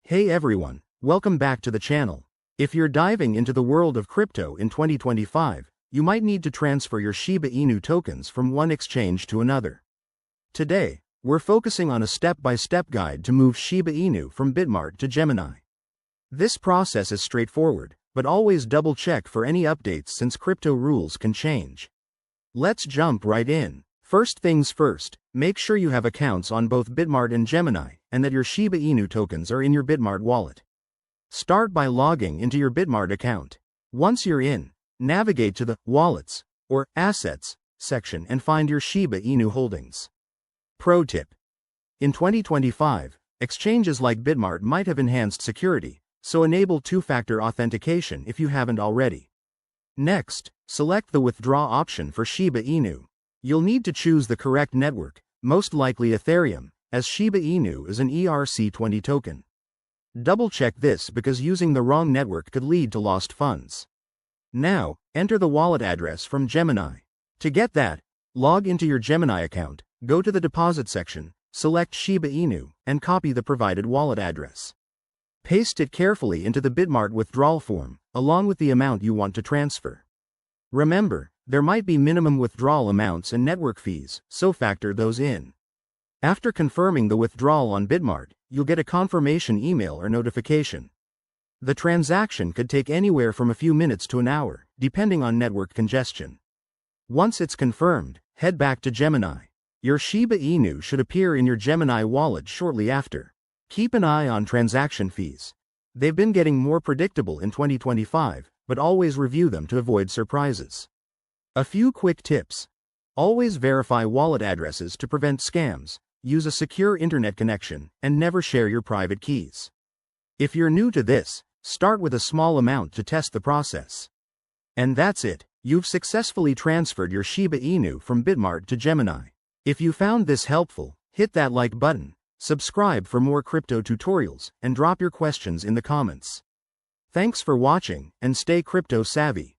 Hey everyone, welcome back to the channel. If you're diving into the world of crypto in 2025, you might need to transfer your Shiba Inu tokens from one exchange to another. Today, we're focusing on a step-by-step guide to move Shiba Inu from Bitmart to Gemini. This process is straightforward, but always double-check for any updates since crypto rules can change. Let's jump right in. First things first, make sure you have accounts on both Bitmart and Gemini, and that your Shiba Inu tokens are in your Bitmart wallet. Start by logging into your Bitmart account. Once you're in, navigate to the Wallets or Assets section and find your Shiba Inu holdings. Pro tip: in 2025, exchanges like Bitmart might have enhanced security, so enable two-factor authentication if you haven't already. Next, select the withdraw option for Shiba Inu. You'll need to choose the correct network, most likely Ethereum, as Shiba Inu is an ERC20 token. Double-check this because using the wrong network could lead to lost funds. Now, enter the wallet address from Gemini. To get that, log into your Gemini account, go to the deposit section, select Shiba Inu, and copy the provided wallet address. Paste it carefully into the Bitmart withdrawal form, along with the amount you want to transfer. Remember, there might be minimum withdrawal amounts and network fees, so factor those in. After confirming the withdrawal on Bitmart, you'll get a confirmation email or notification. The transaction could take anywhere from a few minutes to an hour, depending on network congestion. Once it's confirmed, head back to Gemini. Your Shiba Inu should appear in your Gemini wallet shortly after. Keep an eye on transaction fees. They've been getting more predictable in 2025, but always review them to avoid surprises. A few quick tips. Always verify wallet addresses to prevent scams, use a secure internet connection, and never share your private keys. If you're new to this, start with a small amount to test the process. And that's it, you've successfully transferred your Shiba Inu from Bitmart to Gemini. If you found this helpful, hit that like button, subscribe for more crypto tutorials, and drop your questions in the comments. Thanks for watching, and stay crypto savvy.